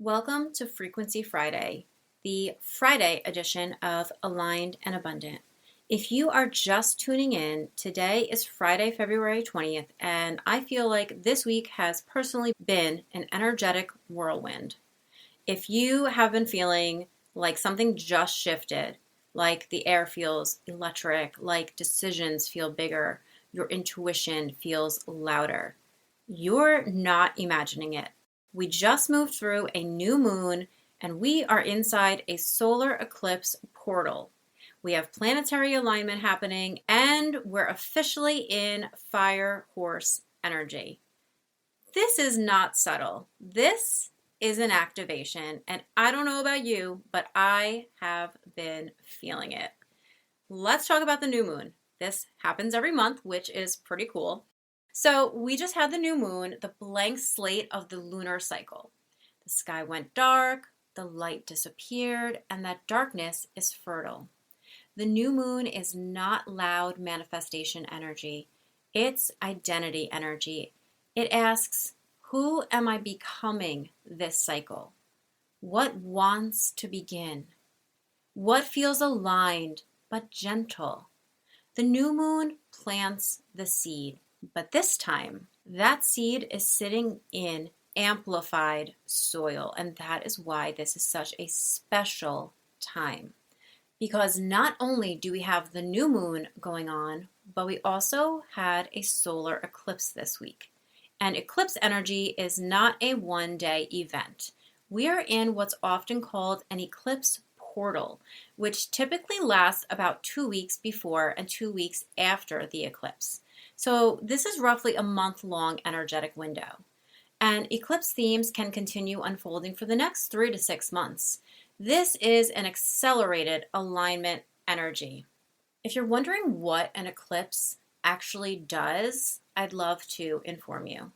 Welcome to Frequency Friday, the Friday edition of Aligned and Abundant. If you are just tuning in, today is Friday, February 20th, and I feel like this week has personally been an energetic whirlwind. If you have been feeling like something just shifted, like the air feels electric, like decisions feel bigger, your intuition feels louder, you're not imagining it. We just moved through a new moon and we are inside a solar eclipse portal. We have planetary alignment happening and we're officially in fire horse energy. This is not subtle. This is an activation, and I don't know about you, but I have been feeling it. Let's talk about the new moon. This happens every month, which is pretty cool. So we just had the new moon, the blank slate of the lunar cycle. The sky went dark, the light disappeared, and that darkness is fertile. The new moon is not loud manifestation energy. It's identity energy. It asks, who am I becoming this cycle? What wants to begin? What feels aligned but gentle? The new moon plants the seed. But this time, that seed is sitting in amplified soil, and that is why this is such a special time. Because not only do we have the new moon going on, but we also had a solar eclipse this week. And eclipse energy is not a one-day event. We are in what's often called an eclipse portal, which typically lasts about 2 weeks before and 2 weeks after the eclipse. So this is roughly a month-long energetic window. And eclipse themes can continue unfolding for the next 3 to 6 months. This is an accelerated alignment energy. If you're wondering what an eclipse actually does, I'd love to inform you.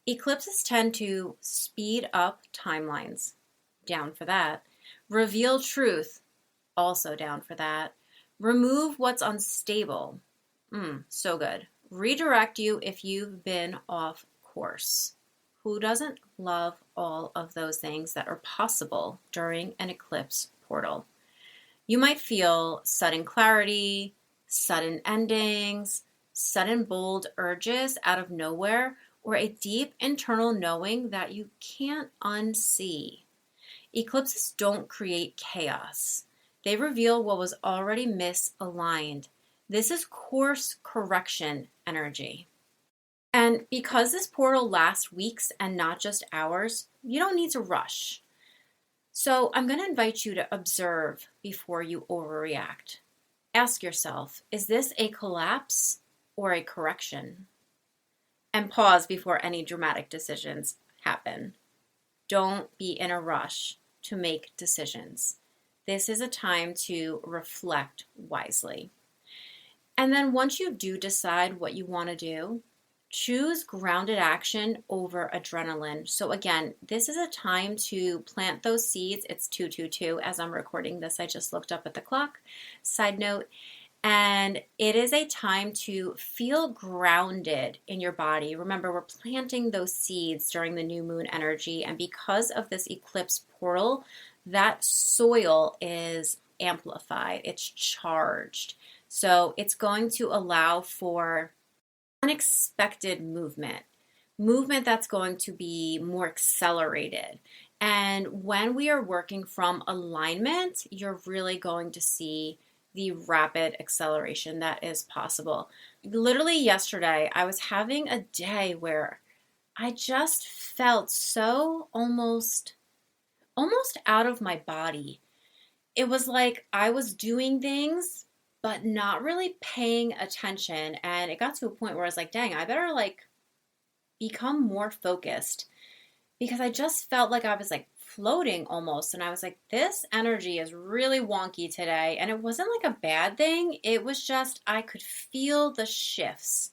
Eclipses tend to speed up timelines. Down for that. Reveal truth. Also down for that. Remove what's unstable. So good. Redirect you if you've been off course. Who doesn't love all of those things that are possible during an eclipse portal? You might feel sudden clarity, sudden endings, sudden bold urges out of nowhere, or a deep internal knowing that you can't unsee. Eclipses don't create chaos. They reveal what was already misaligned. This is course correction energy. And because this portal lasts weeks and not just hours, you don't need to rush. So I'm going to invite you to observe before you overreact. Ask yourself, is this a collapse or a correction? And pause before any dramatic decisions happen. Don't be in a rush to make decisions. This is a time to reflect wisely. And then once you do decide what you want to do, choose grounded action over adrenaline. So again, this is a time to plant those seeds. It's 2:22 as I'm recording this. I just looked up at the clock. Side note. And it is a time to feel grounded in your body. Remember, we're planting those seeds during the new moon energy. And because of this eclipse portal, that soil is amplified. It's charged. So it's going to allow for unexpected movement that's going to be more accelerated. And when we are working from alignment, you're really going to see the rapid acceleration that is possible. Literally yesterday, I was having a day where I just felt so almost out of my body. It was like I was doing things but not really paying attention. And it got to a point where I was like, dang, I better become more focused, because I just felt like I was floating almost. And I was like, this energy is really wonky today. And it wasn't a bad thing. It was just, I could feel the shifts,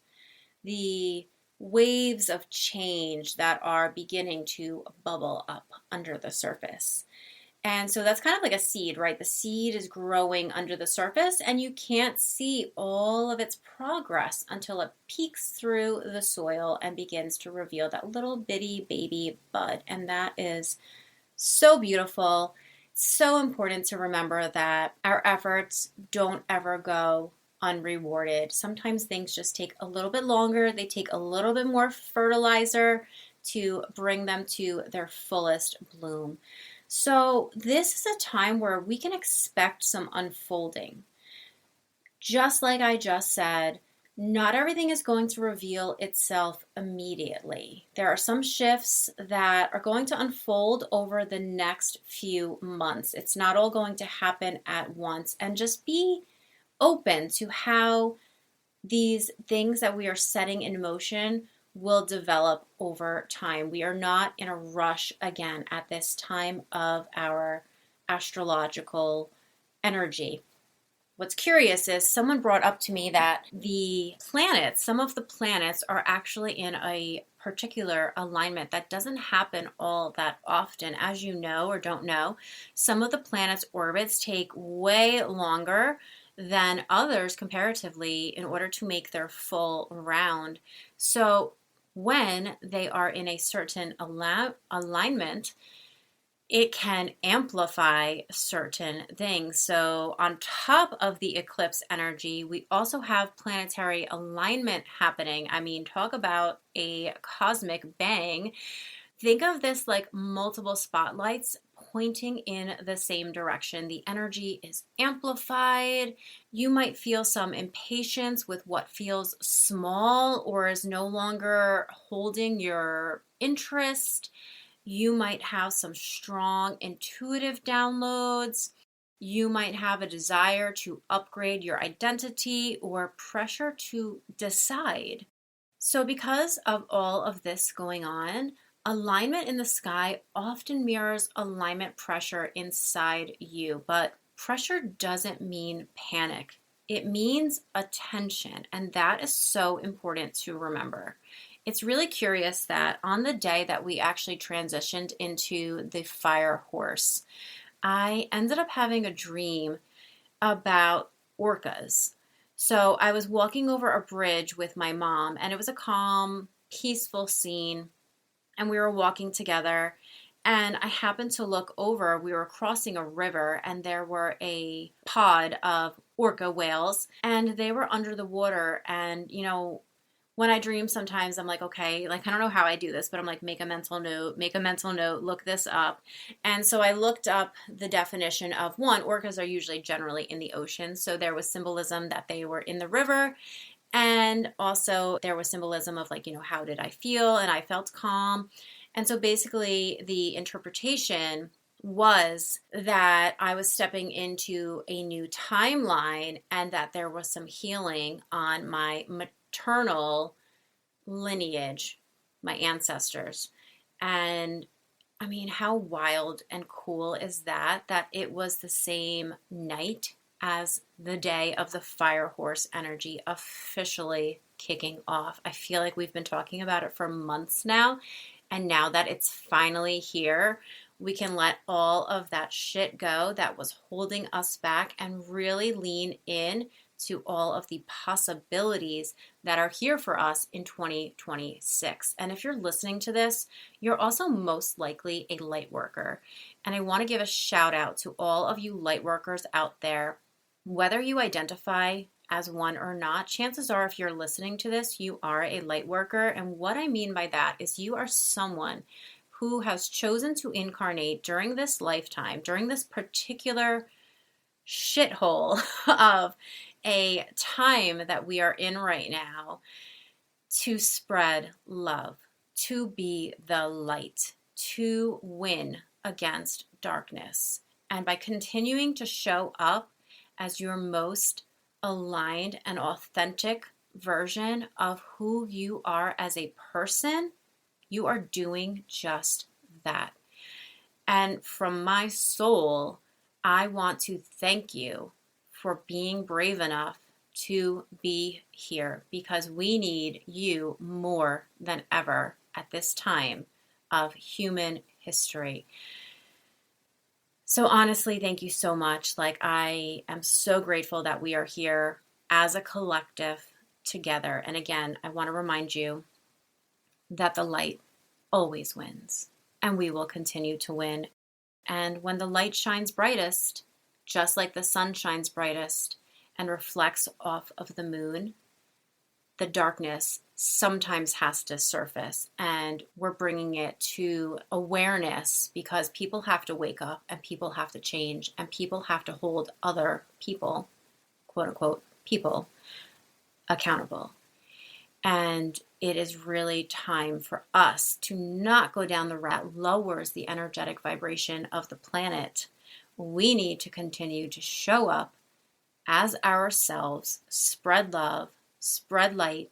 the waves of change that are beginning to bubble up under the surface. And so that's kind of like a seed, right? The seed is growing under the surface and you can't see all of its progress until it peeks through the soil and begins to reveal that little bitty baby bud. And that is So beautiful. So important to remember that our efforts don't ever go unrewarded. Sometimes things just take a little bit longer, they take a little bit more fertilizer to bring them to their fullest bloom. So, this is a time where we can expect some unfolding. Just like I just said, not everything is going to reveal itself immediately. There are some shifts that are going to unfold over the next few months. It's not all going to happen at once. And just be open to how these things that we are setting in motion will develop over time. We are not in a rush again at this time of our astrological energy. What's curious is someone brought up to me that the planets, some of the planets are actually in a particular alignment that doesn't happen all that often. As you know or don't know, some of the planets' orbits take way longer than others comparatively in order to make their full round. So when they are in a certain alignment, it can amplify certain things. So, on top of the eclipse energy, we also have planetary alignment happening. I mean, talk about a cosmic bang. Think of this like multiple spotlights pointing in the same direction. The energy is amplified. You might feel some impatience with what feels small or is no longer holding your interest. You might have some strong intuitive downloads. You might have a desire to upgrade your identity or pressure to decide. So, because of all of this going on, alignment in the sky often mirrors alignment pressure inside you. But pressure doesn't mean panic, it means attention. And that is so important to remember. It's really curious that on the day that we actually transitioned into the fire horse, I ended up having a dream about orcas. So I was walking over a bridge with my mom, and it was a calm, peaceful scene, and we were walking together. And I happened to look over, we were crossing a river, and there were a pod of orca whales, and they were under the water. And, when I dream, sometimes I'm like, okay, like, I don't know how I do this, but I'm like, make a mental note, look this up. And so I looked up the definition of one, orcas are usually generally in the ocean. So there was symbolism that they were in the river. And also there was symbolism of like, how did I feel? And I felt calm. And so basically the interpretation was that I was stepping into a new timeline and that there was some healing on my maternal lineage, my ancestors. And I mean, how wild and cool is that? That it was the same night as the day of the fire horse energy officially kicking off. I feel like we've been talking about it for months now. And now that it's finally here, we can let all of that shit go that was holding us back and really lean in to all of the possibilities that are here for us in 2026. And if you're listening to this, you're also most likely a light worker. And I want to give a shout out to all of you light workers out there. Whether you identify as one or not, chances are if you're listening to this, you are a light worker. And what I mean by that is you are someone who has chosen to incarnate during this lifetime, during this particular shithole of a time that we are in right now, to spread love, to be the light, to win against darkness. And by continuing to show up as your most aligned and authentic version of who you are as a person, you are doing just that. And from my soul, I want to thank you for being brave enough to be here, because we need you more than ever at this time of human history. So honestly, thank you so much. Like, I am so grateful that we are here as a collective together. And again, I want to remind you that the light always wins, and we will continue to win. And when the light shines brightest, just like the sun shines brightest and reflects off of the moon, the darkness sometimes has to surface, and we're bringing it to awareness because people have to wake up and people have to change and people have to hold other people, quote unquote, people, accountable. And it is really time for us to not go down the route that lowers the energetic vibration of the planet. We need to continue to show up as ourselves, spread love, spread light,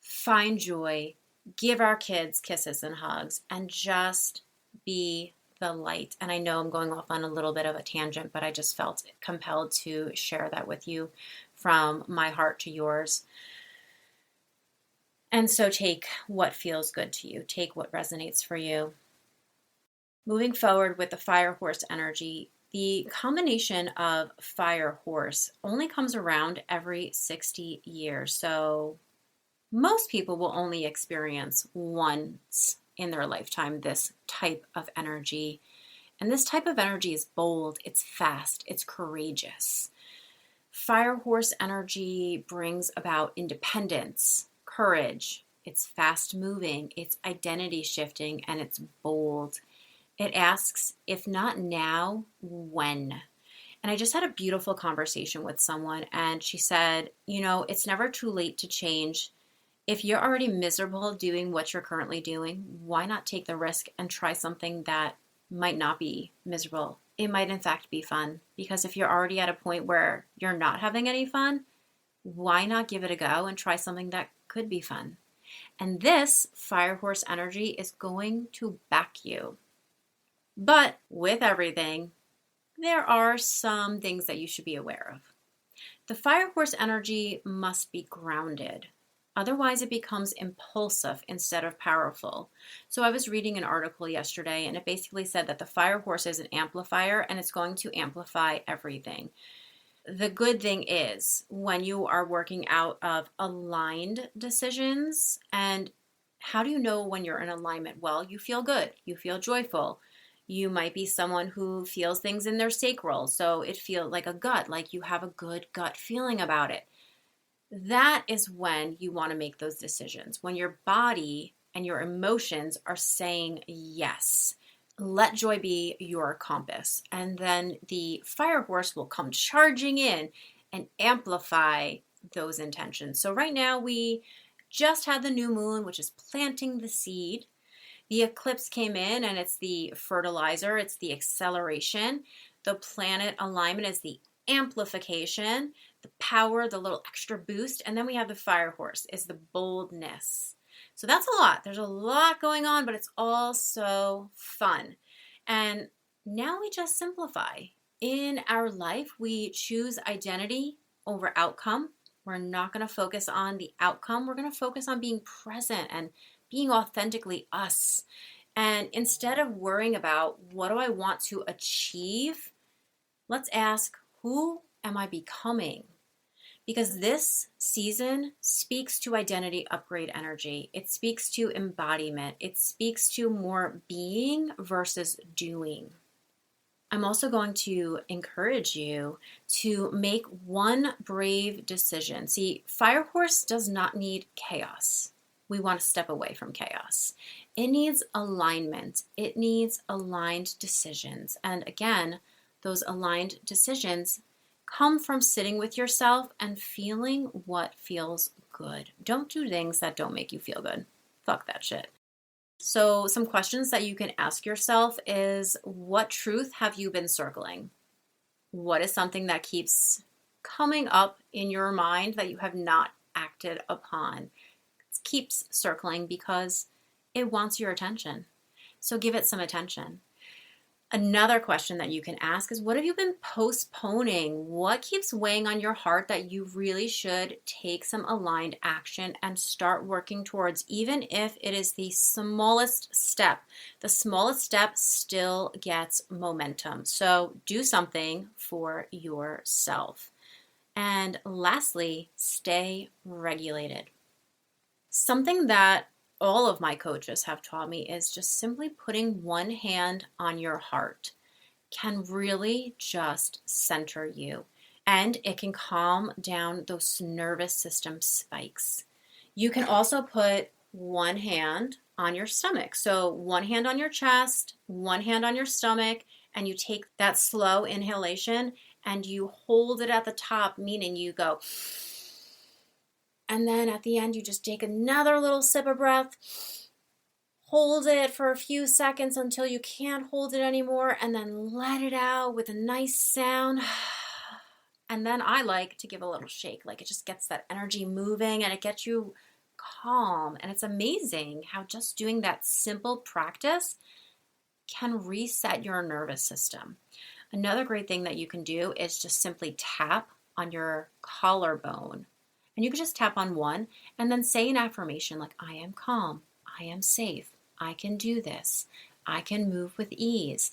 find joy, give our kids kisses and hugs, and just be the light. And I know I'm going off on a little bit of a tangent, but I just felt compelled to share that with you from my heart to yours. And so take what feels good to you. Take what resonates for you. Moving forward with the fire horse energy, the combination of fire horse only comes around every 60 years. So most people will only experience once in their lifetime this type of energy. And this type of energy is bold, it's fast, it's courageous. Fire horse energy brings about independence, courage, it's fast moving, it's identity shifting, and it's bold. It asks, if not now, when? And I just had a beautiful conversation with someone, and she said, it's never too late to change. If you're already miserable doing what you're currently doing, why not take the risk and try something that might not be miserable? It might in fact be fun, because if you're already at a point where you're not having any fun, why not give it a go and try something that could be fun? And this fire horse energy is going to back you. But with everything, there are some things that you should be aware of. The fire horse energy must be grounded. Otherwise, it becomes impulsive instead of powerful. So I was reading an article yesterday, and it basically said that the fire horse is an amplifier, and it's going to amplify everything. The good thing is when you are working out of aligned decisions, and how do you know when you're in alignment? Well, you feel good. You feel joyful. You might be someone who feels things in their sacral, so it feels like a gut, like you have a good gut feeling about it. That is when you want to make those decisions, when your body and your emotions are saying yes. Let joy be your compass. And then the fire horse will come charging in and amplify those intentions. So right now we just had the new moon, which is planting the seed. The eclipse came in, and it's the fertilizer, it's the acceleration. The planet alignment is the amplification, the power, the little extra boost. And then we have the fire horse, is the boldness. So that's a lot. There's a lot going on, but it's all so fun. And now we just simplify. In our life, we choose identity over outcome. We're not going to focus on the outcome. We're going to focus on being present and being authentically us. And instead of worrying about what do I want to achieve, let's ask, who am I becoming? Because this season speaks to identity upgrade energy. It speaks to embodiment. It speaks to more being versus doing. I'm also going to encourage you to make one brave decision. See, Fire Horse does not need chaos. We want to step away from chaos. It needs alignment. It needs aligned decisions. And again, those aligned decisions come from sitting with yourself and feeling what feels good. Don't do things that don't make you feel good. Fuck that shit. So some questions that you can ask yourself is, what truth have you been circling? What is something that keeps coming up in your mind that you have not acted upon? It keeps circling because it wants your attention. So give it some attention. Another question that you can ask is, what have you been postponing? What keeps weighing on your heart that you really should take some aligned action and start working towards, even if it is the smallest step? The smallest step still gets momentum. So do something for yourself. And lastly, stay regulated. Something that all of my coaches have taught me is just simply putting one hand on your heart. can really just center you, and it can calm down those nervous system spikes. You can also put one hand on your stomach. So one hand on your chest, one hand on your stomach, and you take that slow inhalation and you hold it at the top, meaning you go, and then at the end you just take another little sip of breath, hold it for a few seconds until you can't hold it anymore, and then let it out with a nice sound. And then I like to give a little shake, like it just gets that energy moving and it gets you calm. And it's amazing how just doing that simple practice can reset your nervous system. Another great thing that you can do is just simply tap on your collarbone. And you can just tap on one and then say an affirmation like, I am calm, I am safe, I can do this, I can move with ease.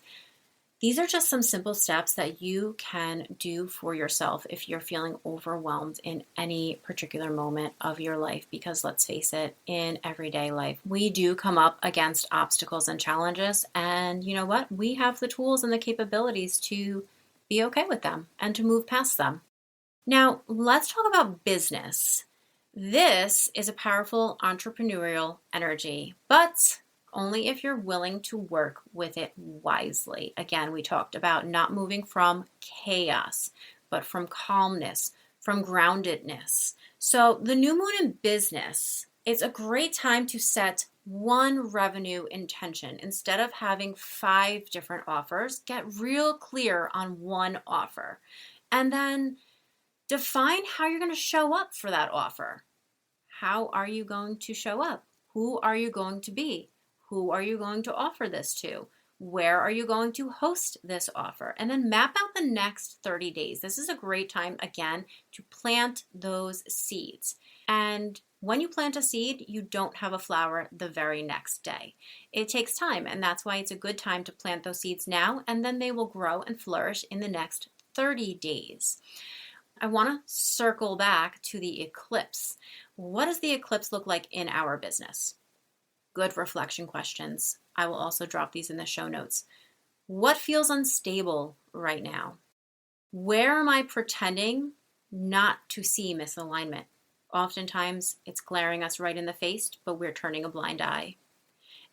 These are just some simple steps that you can do for yourself if you're feeling overwhelmed in any particular moment of your life, because let's face it, in everyday life, we do come up against obstacles and challenges. And you know what? We have the tools and the capabilities to be okay with them and to move past them. Now, let's talk about business. This is a powerful entrepreneurial energy, but only if you're willing to work with it wisely. Again, we talked about not moving from chaos, but from calmness, from groundedness. So the new moon in business, it's a great time to set one revenue intention. Instead of having 5 different offers, get real clear on one offer. And then define how you're going to show up for that offer. How are you going to show up? Who are you going to be? Who are you going to offer this to? Where are you going to host this offer? And then map out the next 30 days. This is a great time, again, to plant those seeds. And when you plant a seed, you don't have a flower the very next day. It takes time, and that's why it's a good time to plant those seeds now, and then they will grow and flourish in the next 30 days. I want to circle back to the eclipse. What does the eclipse look like in our business? Good reflection questions. I will also drop these in the show notes. What feels unstable right now? Where am I pretending not to see misalignment? Oftentimes, it's glaring us right in the face, but we're turning a blind eye.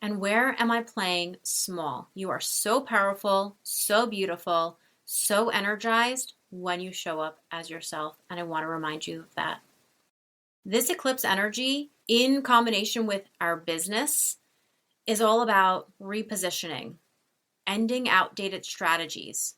And where am I playing small? You are so powerful, so beautiful, so energized when you show up as yourself, and I want to remind you of that. This eclipse energy, in combination with our business, is all about repositioning, ending outdated strategies,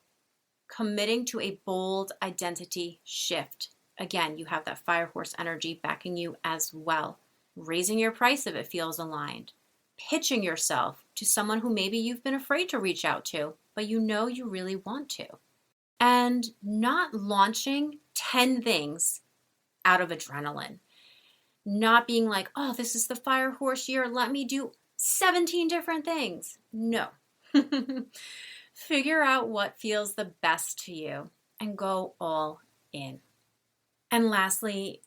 committing to a bold identity shift. Again, you have that fire horse energy backing you as well. Raising your price if it feels aligned. Pitching yourself to someone who maybe you've been afraid to reach out to, but you know you really want to. And not launching 10 things out of adrenaline. Not being like, oh, this is the fire horse year, let me do 17 different things. No. Figure out what feels the best to you and go all in. And lastly,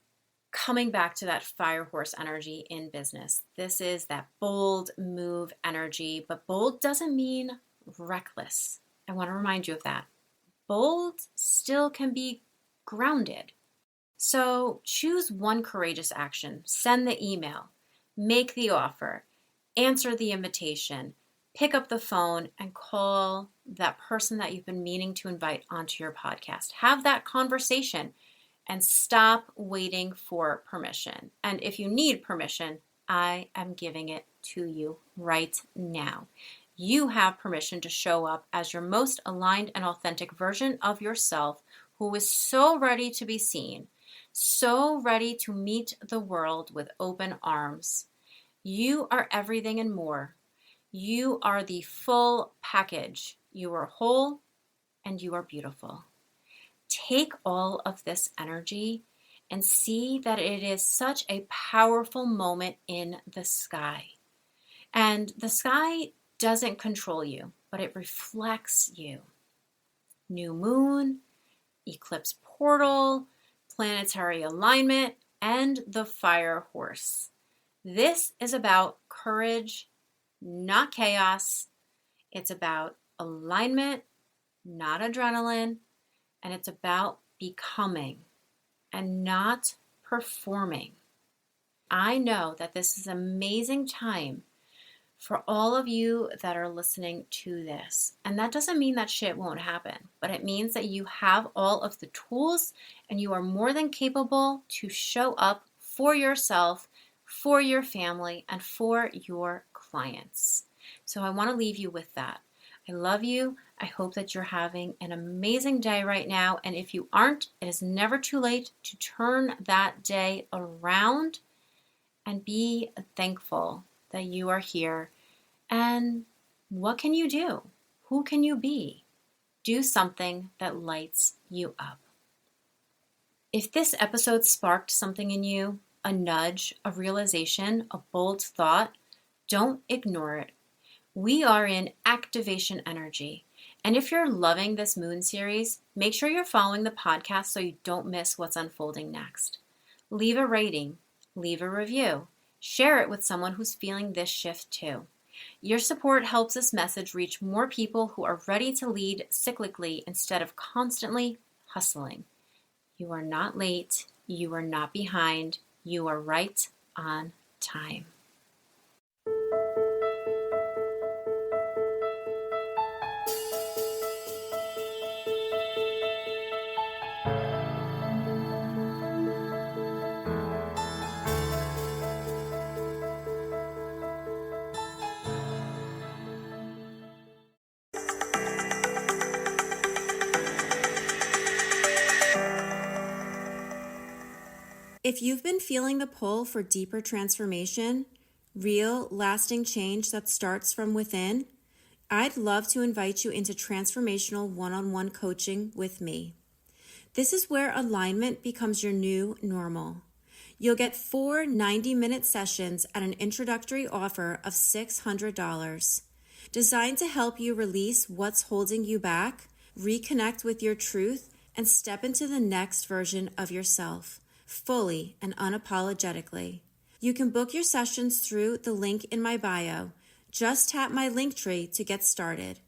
coming back to that fire horse energy in business. This is that bold move energy, but bold doesn't mean reckless. I want to remind you of that. Bold still can be grounded. So choose one courageous action. Send the email, make the offer, answer the invitation, pick up the phone and call that person that you've been meaning to invite onto your podcast. Have that conversation and stop waiting for permission. And if you need permission, I am giving it to you right now. You have permission to show up as your most aligned and authentic version of yourself, who is so ready to be seen, so ready to meet the world with open arms. You are everything and more. You are the full package. You are whole and you are beautiful. Take all of this energy and see that it is such a powerful moment in the sky. And the sky doesn't control you, but it reflects you. New moon, eclipse portal, planetary alignment, and the fire horse. This is about courage, not chaos. It's about alignment not adrenaline, and it's about becoming and not performing. I know that this is an amazing time for all of you that are listening to this. And that doesn't mean that shit won't happen, but it means that you have all of the tools and you are more than capable to show up for yourself, for your family, and for your clients. So I want to leave you with that. I love you. I hope that you're having an amazing day right now. And if you aren't, it is never too late to turn that day around and be thankful that you are here. And what can you do? Who can you be? Do something that lights you up. If this episode sparked something in you, a nudge, a realization, a bold thought, don't ignore it. We are in activation energy. And if you're loving this moon series, make sure you're following the podcast so you don't miss what's unfolding next. Leave a rating, leave a review, share it with someone who's feeling this shift too. Your support helps this message reach more people who are ready to lead cyclically instead of constantly hustling. You are not late. You are not behind. You are right on time. If you've been feeling the pull for deeper transformation, real, lasting change that starts from within, I'd love to invite you into transformational one-on-one coaching with me. This is where alignment becomes your new normal. You'll get 4 90-minute sessions at an introductory offer of $600, designed to help you release what's holding you back, reconnect with your truth, and step into the next version of yourself, fully and unapologetically. You can book your sessions through the link in my bio. Just tap my link tree to get started.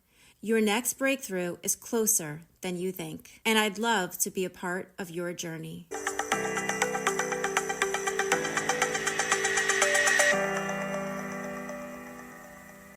Your next breakthrough is closer than you think, and I'd love to be a part of your journey.